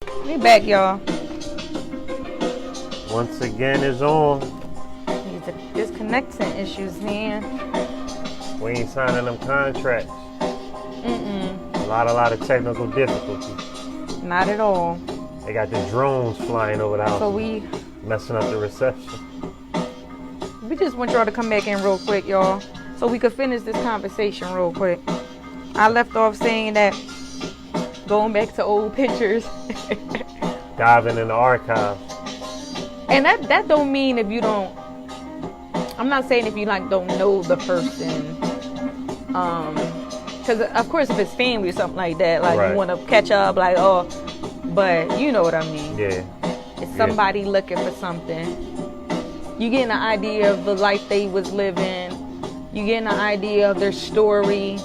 We back, y'all. Once again, it's on. These disconnection issues, man. We ain't signing them contracts. A lot of technical difficulties. Not at all. They got the drones flying over the house. So we messing up the reception. just want y'all to come back in real quick, y'all, so we could finish this conversation real quick. I left off saying that going back to old pictures. Diving in the archives. And that don't mean if you don't. I'm not saying if you don't know the person. Because of course if it's family or something like that, right. You want to catch up, but you know what I mean. Yeah. It's somebody looking for something. You getting an idea of the life they was living. You getting an idea of their story.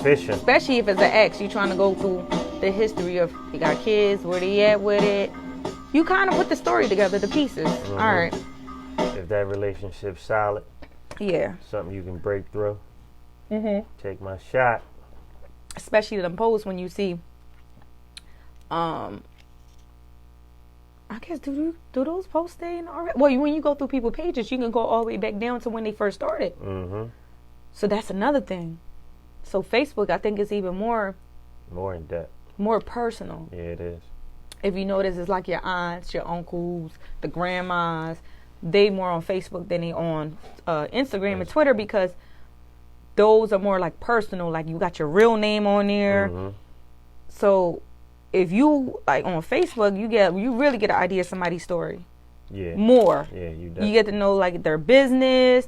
Fishing. Especially if it's an ex, you trying to go through the history of they got kids, where they at with it. You kind of put the story together, the pieces. Mm-hmm. All right. If that relationship's solid. Yeah. Something you can break through. Mm-hmm. Take my shot. Especially them posts when you see, I guess, do those posts stay in already? Well, when you go through people's pages, you can go all the way back down to when they first started. Mm-hmm. So that's another thing. So Facebook, I think, is even more in depth. More personal. Yeah, it is. If you notice, it's like your aunts, your uncles, the grandmas. They more on Facebook than they on Instagram and Twitter, because those are more like personal. Like you got your real name on there. Mm-hmm. So if you on Facebook, you really get an idea of somebody's story. Yeah. More. Yeah, you get to know their business,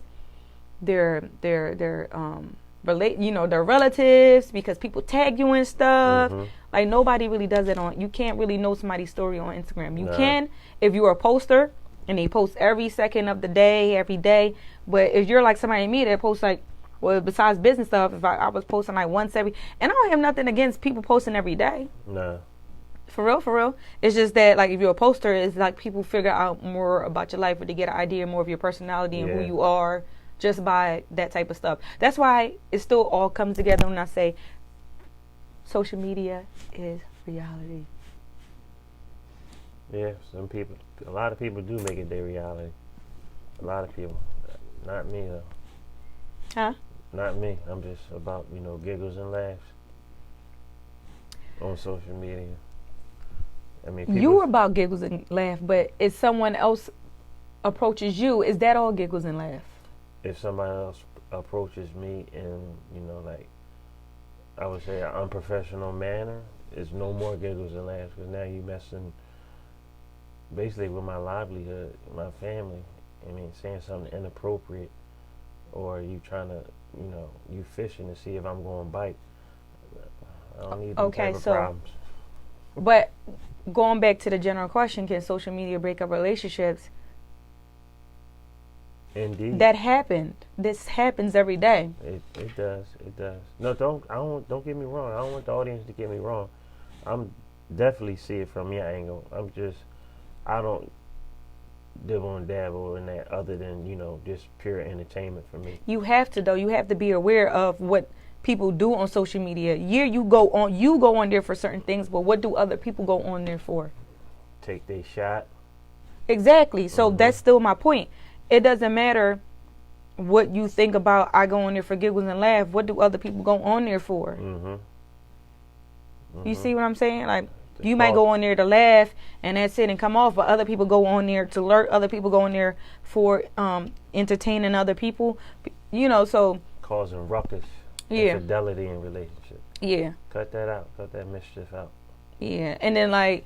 their their relatives, because people tag you and stuff. Mm-hmm. Nobody really does it you can't really know somebody's story on Instagram. You can if you're a poster and they post every second of the day, every day. But if you're like somebody like me that posts besides business stuff, if I was posting once every, and I don't have nothing against people posting every day. No. For real. It's just that if you're a poster, it's people figure out more about your life, or they get an idea more of your personality and who you are just by that type of stuff. That's why it still all comes together when I say social media is reality. Yeah, a lot of people do make it their reality. A lot of people. Not me, though. Huh? Not me. I'm just about, giggles and laughs on social media. I mean, you're about giggles and laugh, but if someone else approaches you, is that all giggles and laugh? If somebody else approaches me in, I would say an unprofessional manner, it's no more giggles and laughs, because now you're messing basically with my livelihood, my family. I mean, saying something inappropriate, or you trying to, you fishing to see if I'm going to bite. I don't need them type of problems. But going back to the general question, can social media break up relationships? Indeed. That happened. This happens every day. It does. It does. No, don't get me wrong. I don't want the audience to get me wrong. I'm definitely see it from your angle. I don't dibble and dabble in that, other than, just pure entertainment for me. You have to, though. You have to be aware of what people do on social media. You go on there for certain things, but what do other people go on there for? Take their shot. Exactly. So that's still my point. It doesn't matter what you think about. I go on there for giggles and laugh. What do other people go on there for? You see what I'm saying? You might go on there to laugh and that's it and come off, but other people go on there to learn. Other people go on there for entertaining other people. So causing ruckus, infidelity in relationship. Yeah. Cut that out. Cut that mischief out. Yeah, and then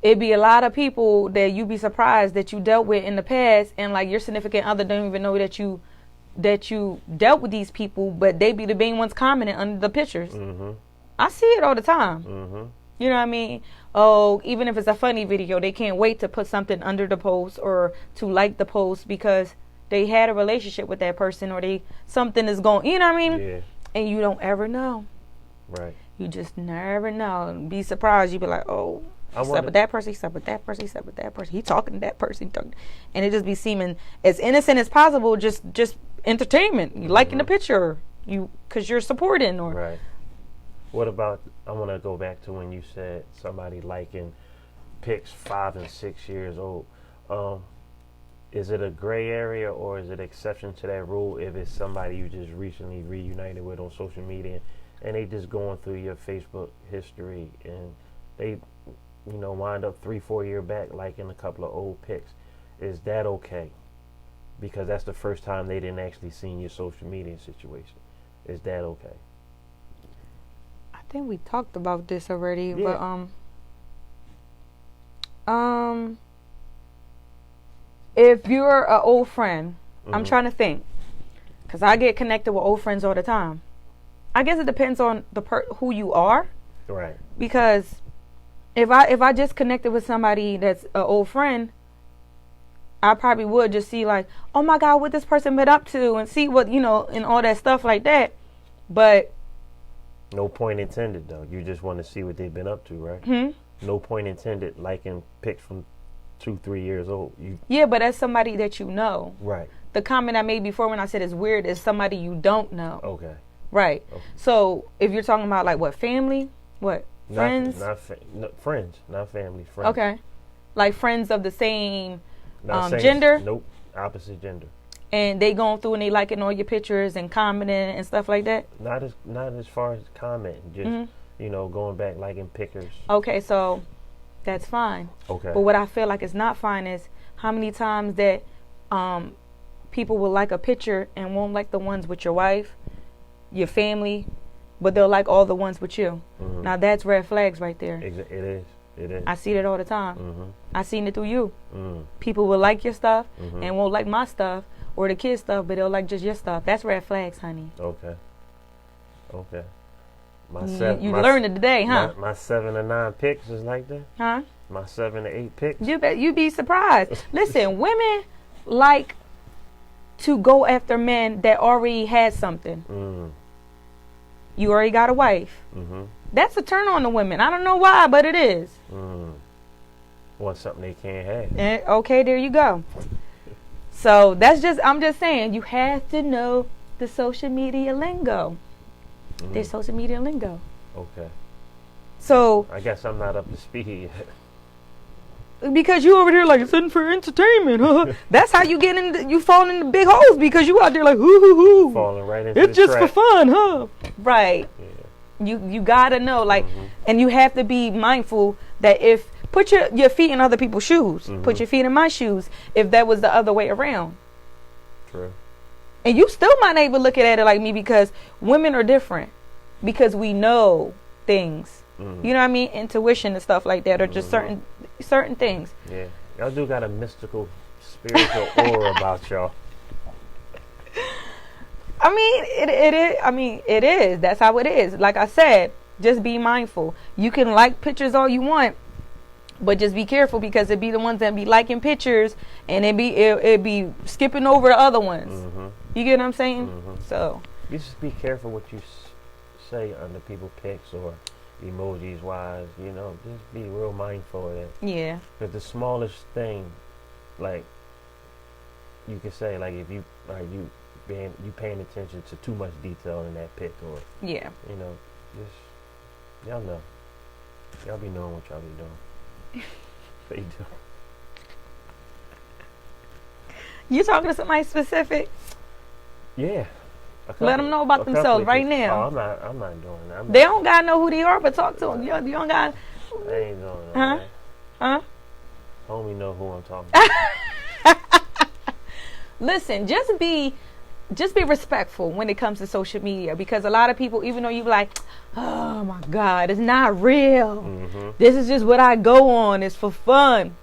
it'd be a lot of people that you'd be surprised that you dealt with in the past, and your significant other don't even know that you dealt with these people, but they be the main ones commenting under the pictures. Mm-hmm. I see it all the time. Mm-hmm. You know what I mean? Oh, even if it's a funny video, they can't wait to put something under the post or to like the post because they had a relationship with that person, or something is going. You know what I mean? Yeah. And you don't ever know. Right. You just never know. Be surprised. You be like, oh. He slept with that person, he slept with that person, he slept with that person, he talking to that person, and it just be seeming as innocent as possible, just entertainment. You liking the picture, because you're supporting, or right. What about, I want to go back to when you said somebody liking pics 5 and 6 years old. Is it a gray area or is it exception to that rule if it's somebody you just recently reunited with on social media and they just going through your Facebook history and they, wind up 3-4 years back liking a couple of old pics? Is that okay? Because that's the first time they didn't actually see your social media situation. Is that okay? I think we talked about this already, Yeah. but if you're an old friend, I'm trying to think, because I get connected with old friends all the time. I guess it depends on who you are. Right. Because if I just connected with somebody that's an old friend, I probably would just see like, oh my God, what this person been up to, and see what, and all that stuff like that. But no point intended, though. You just want to see what they've been up to, right? No point intended liking pics from 2-3 years old. Yeah, but that's somebody that you know. Right. The comment I made before when I said it's weird is somebody you don't know. Okay. Right. Okay. So if you're talking about like what, family? What? Friends? No, friends, not family, friends. Okay. Like friends of the same Same gender? Nope. Opposite gender. And they going through and they liking all your pictures and commenting and stuff like that? Not as far as commenting, just going back liking pictures. Okay, so that's fine. Okay. But what I feel like is not fine is how many times that people will like a picture and won't like the ones with your wife, your family, but they'll like all the ones with you. Now that's red flags right there. It is. I see that all the time. I seen it through you. People will like your stuff and won't like my stuff or the kids' stuff, but they'll like just your stuff. That's red flags, honey. Okay. You learned it today, huh? My 7 to 9 picks is like that. Huh? My 7 to 8 picks. You'd be surprised. Listen, women like to go after men that already had something. You already got a wife. That's a turn on to women. I don't know why, but it is. Want something they can't have. Okay, there you go. So I'm just saying, you have to know the social media lingo. There's social media lingo. Okay. So I guess I'm not up to speed yet. Because you over there like it's in for entertainment, huh? That's how you you fall in the big holes because you out there like hoo. Falling right into it's the just trap. for fun, huh? Right. Yeah. You gotta know, like, and you have to be mindful that if put your feet in other people's shoes, put your feet in my shoes. If that was the other way around. True. And you still might not even look at it like me because women are different because we know things. You know what I mean? Intuition and stuff like that, or just certain things. Yeah, y'all do got a mystical, spiritual aura about y'all. I mean, it is. I mean, it is. That's how it is. Like I said, just be mindful. You can like pictures all you want, but just be careful because it be the ones that be liking pictures and it be skipping over the other ones. You get what I'm saying? So you just be careful what you say under people's pics or emojis wise. Just be real mindful of that. Yeah. Because the smallest thing, like you can say, like if you paying attention to too much detail in that pic, or yeah, just y'all know, y'all be knowing what y'all be doing. They do. You talking to somebody specific? Yeah. Let them know about themselves right now. Oh, I'm not doing that. They don't gotta know who they are, but talk to them. You don't got. I ain't doing that. Huh? Homie know who I'm talking to. Listen, just be respectful when it comes to social media, because a lot of people, even though you be like, oh my God, it's not real. This is just what I go on. It's for fun.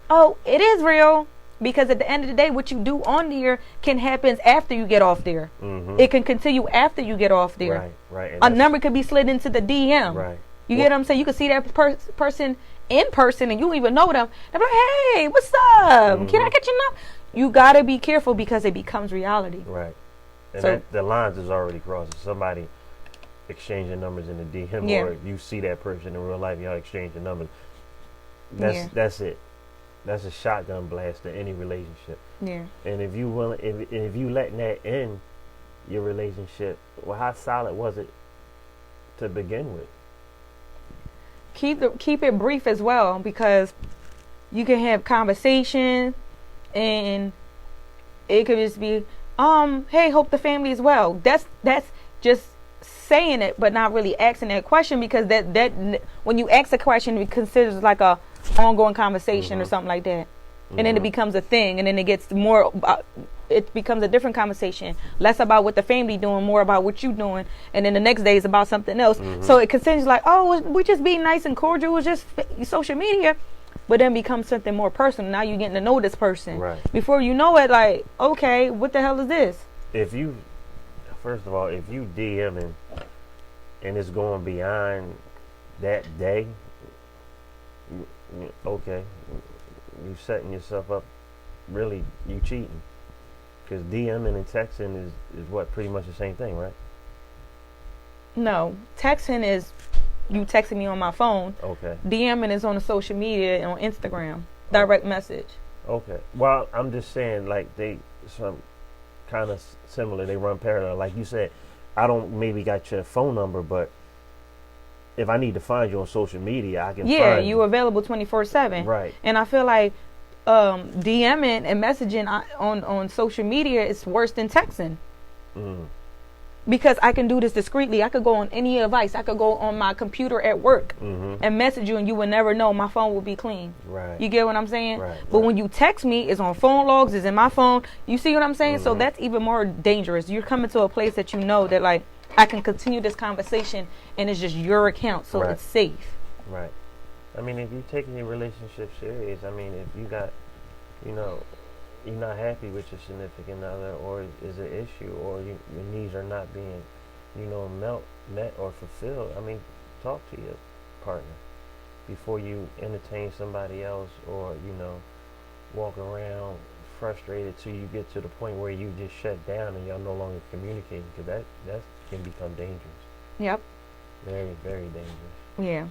Oh, it is real. Because at the end of the day, what you do on there can happen after you get off there. It can continue after you get off there. Right. A number could be slid into the DM. Right. You get what I'm saying? You can see that person in person and you don't even know them. They're like, hey, what's up? Can I get your number? You got to be careful because it becomes reality. Right. And the lines is already crossed. Somebody exchanging numbers in the DM, or you see that person in real life, y'all exchanging numbers. That's it. That's a shotgun blast to any relationship. Yeah. And if you if you letting that in your relationship, well, how solid was it to begin with. Keep it brief as well, because you can have conversation and it could just be, hey, hope the family is well. That's just saying it, but not really asking that question, because that when you ask a question, it considers like a ongoing conversation or something like that, and then it becomes a thing, and then it gets more. It becomes a different conversation, less about what the family doing, more about what you doing, and then the next day is about something else. So it continues like, oh, we just being nice and cordial, it was just social media, but then becomes something more personal. Now you're getting to know this person. Right. Before you know it, like, okay, what the hell is this? First of all, if you DMing and it's going beyond that day, okay, you setting yourself up. Really, you cheating. Because DMing and texting is what, pretty much the same thing, right? No, texting is you texting me on my phone. Okay. DMing is on the social media and on Instagram, direct message. Okay. Well, I'm just saying, like, some kind of similar. They run parallel. Like you said, I don't maybe got your phone number, but if I need to find you on social media, I can find you. Yeah, you available 24/7. Right. And I feel like DMing and messaging on social media is worse than texting. Because I can do this discreetly. I could go on any device. I could go on my computer at work and message you, and you would never know. My phone will be clean. Right. You get what I'm saying? Right. But when you text me, it's on phone logs, it's in my phone. You see what I'm saying? So that's even more dangerous. You're coming to a place that you know that, like, I can continue this conversation, and it's just your account, so it's safe. Right. I mean, if you're taking your relationship serious, I mean, if you got, you're not happy with your significant other, or is an issue, or your needs are not being, met or fulfilled, I mean, talk to your partner before you entertain somebody else, or, walk around frustrated till you get to the point where you just shut down and y'all no longer communicating, because that can become dangerous. Yep. Very, very dangerous. Yeah.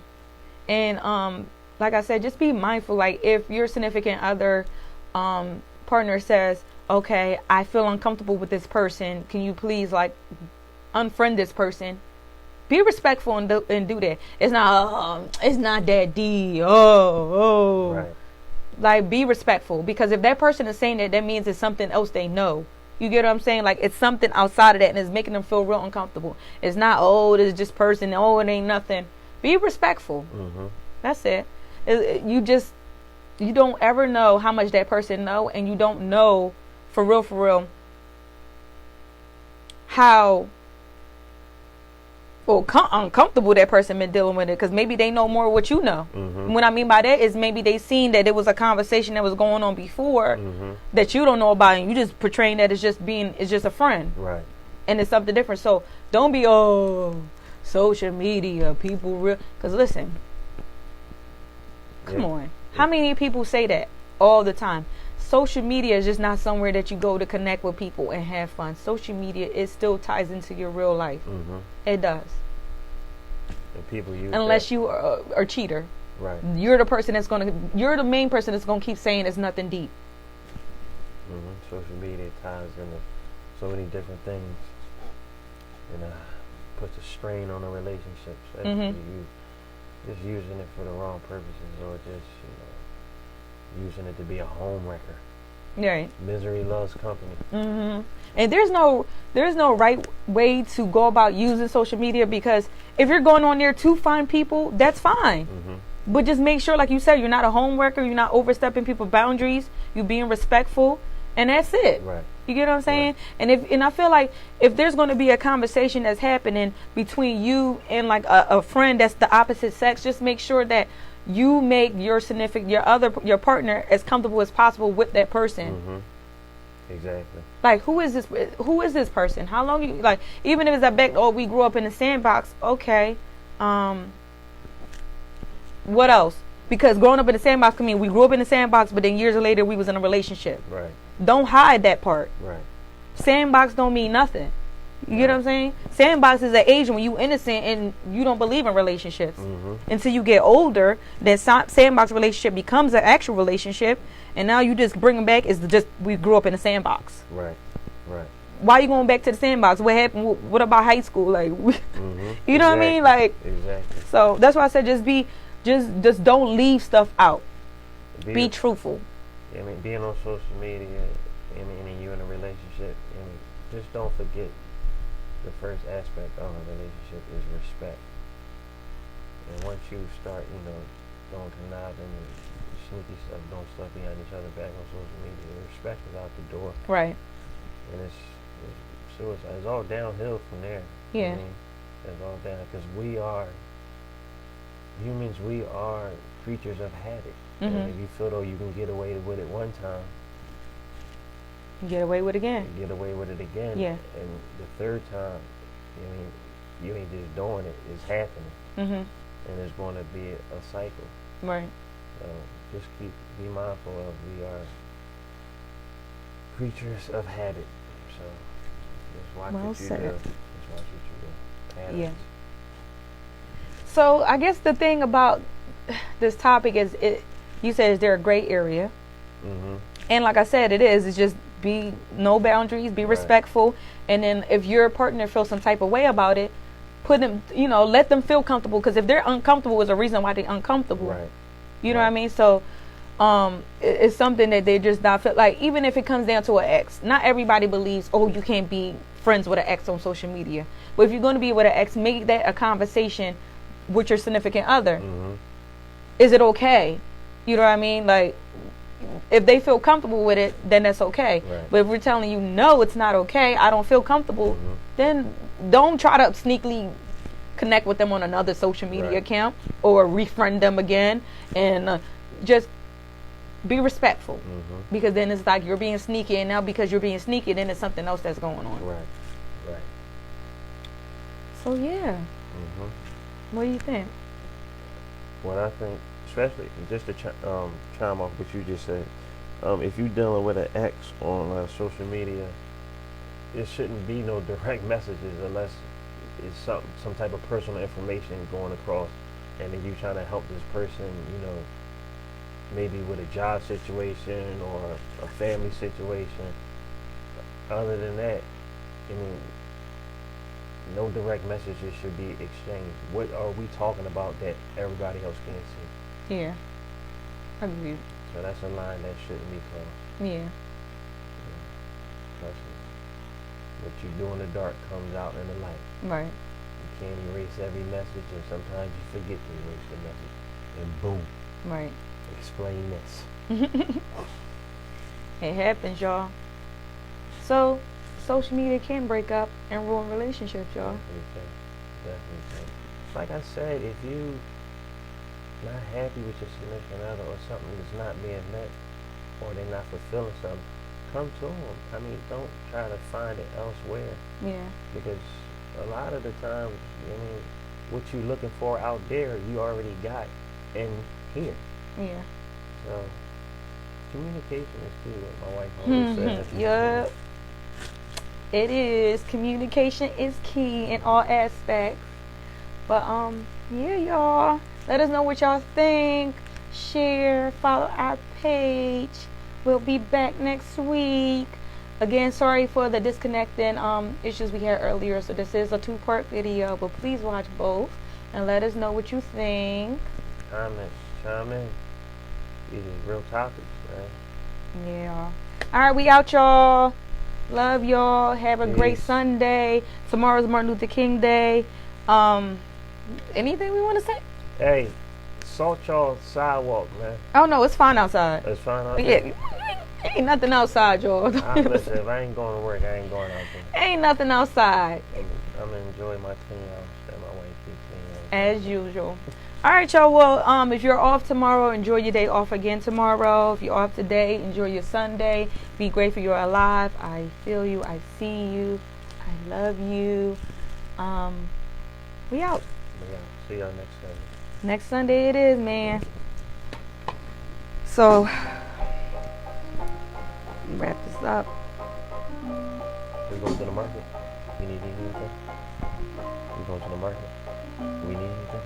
And like I said, just be mindful. Like, if your significant other partner says, okay, I feel uncomfortable with this person, can you please, like, unfriend this person? Be respectful and do that. It's not that deep. Right. Like, be respectful, because if that person is saying that means it's something else they know. You get what I'm saying? Like, it's something outside of that, and it's making them feel real uncomfortable. It's not, this is just person. Oh, it ain't nothing. Be respectful. That's it. You don't ever know how much that person know, and you don't know for real how uncomfortable that person been dealing with it, because maybe they know more what you know. What I mean by that is maybe they seen that it was a conversation that was going on before that you don't know about, and you just portraying that it's just a friend, right? And it's something different. So don't be social media people real, because listen, come on, how many people say that all the time? Social media is just not somewhere that you go to connect with people and have fun. Social media, it still ties into your real life. It does. And people use unless you are a cheater. Right. You're the main person that's gonna keep saying it's nothing deep. Social media ties into so many different things, and puts a strain on a relationship. So you just using it for the wrong purposes, or just using it to be a home wrecker. Right. Misery loves company. And there's no right way to go about using social media, because if you're going on there to find people, that's fine. But just make sure, like you said, you're not a home wrecker, you're not overstepping people's boundaries, you're being respectful, and that's it. Right. You get what I'm saying? Right. And I feel like if there's going to be a conversation that's happening between you and like a friend that's the opposite sex, just make sure that you make your partner as comfortable as possible with that person. Exactly. Like, who is this person? How long you, like, even if it's we grew up in the sandbox, okay. What else? Because growing up in the sandbox can mean we grew up in the sandbox, but then years later we was in a relationship. Right. Don't hide that part. Right. Sandbox don't mean nothing. You get what I'm saying? Sandbox is an age when you innocent and you don't believe in relationships. Until you get older, then sandbox relationship becomes an actual relationship, and now you just bring them back we grew up in a sandbox. Right. Right. why you going back to the sandbox? What happened? What about high school? Like, you know what I mean? Like, exactly. So that's why I said just don't leave stuff out. Be truthful. I mean, being on social media, and you're in a relationship, just don't forget the first aspect of a relationship is respect. And once you start, doing conniving and sneaky stuff, doing stuff behind each other back on social media, respect is out the door. Right. And it's suicide. It's all downhill from there. Yeah. It's all down because humans, we are creatures of habit. And if you feel though you can get away with it one time, get away with it again. Get away with it again. Yeah. And the third time, you ain't just doing it; it's happening. And it's going to be a cycle. Right. So just be mindful of we are creatures of habit. So just watch what you do. Just watch what you do. Patterns. Yeah. So I guess the thing about this topic is, you said, is there a gray area? And like I said, it is. It's just be no boundaries, be respectful, and then if your partner feels some type of way about it, put them, let them feel comfortable. Because if they're uncomfortable, is a reason why they're uncomfortable. Right. You know what I mean? So, it's something that they just not feel like. Even if it comes down to an ex, not everybody believes, oh, you can't be friends with an ex on social media. But if you're going to be with an ex, make that a conversation with your significant other. Is it okay? You know what I mean? Like, if they feel comfortable with it, then that's okay. Right. But if we're telling you, no, it's not okay, I don't feel comfortable, then don't try to sneakily connect with them on another social media account or refriend them again. And just be respectful. Because then it's like you're being sneaky, and now because you're being sneaky, then it's something else that's going on. Right. So, yeah. What do you think? Well, I think, especially just to chime off what you just said, if you're dealing with an ex on social media, it shouldn't be no direct messages unless it's some type of personal information going across, and then you trying to help this person, maybe with a job situation or a family situation. Other than that, no direct messages should be exchanged. What are we talking about that everybody else can't see? Yeah. Agreed. So that's a line that shouldn't be crossed. Yeah. Trust me. What you do in the dark comes out in the light. Right. You can't erase every message, and sometimes you forget to erase the message. And boom. Right. Explain this. It happens, y'all. So, social media can break up and ruin relationships, y'all. Definitely. Like I said, if you not happy with your significant other, or something is not being met, or they're not fulfilling something, come to them. Don't try to find it elsewhere. Yeah. Because a lot of the times, what you're looking for out there, you already got in here. Yeah. So, communication is key, what my wife always says. Yup. It is. Communication is key in all aspects. But, yeah, y'all. Let us know what y'all think. Share. Follow our page. We'll be back next week. Again, sorry for the disconnecting issues we had earlier. So this is a 2-part video. But please watch both. And let us know what you think. Chime in. These are real topics, man. Yeah. Alright, we out, y'all. Love y'all. Have a great Sunday. Tomorrow's Martin Luther King Day. Anything we want to say? Hey, salt y'all sidewalk, man. Oh no, it's fine outside. It's fine outside? Yeah. Ain't nothing outside, y'all. Listen, if I ain't going to work, I ain't going out there. Ain't nothing outside. I'm going to enjoy my clean house that my wife keeps clean. As usual. Alright, y'all. Well, if you're off tomorrow, enjoy your day off again tomorrow. If you're off today, enjoy your Sunday. Be grateful you're alive. I feel you. I see you. I love you. We out. See y'all next Sunday. Next Sunday it is, man. So, wrap this up. We going to the market. We need anything? We going to the market. We need anything?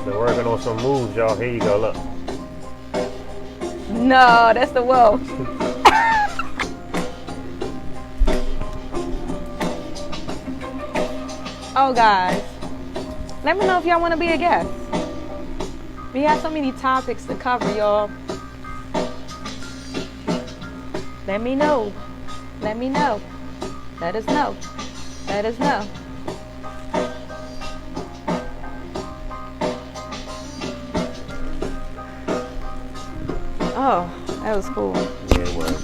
They're working on some moves, y'all. Here you go, look. No, that's the wolf. Oh, guys. Let me know if y'all want to be a guest. We have so many topics to cover, y'all. Let me know. Let me know. Let us know. Let us know. Oh, that was cool. Yeah, it was.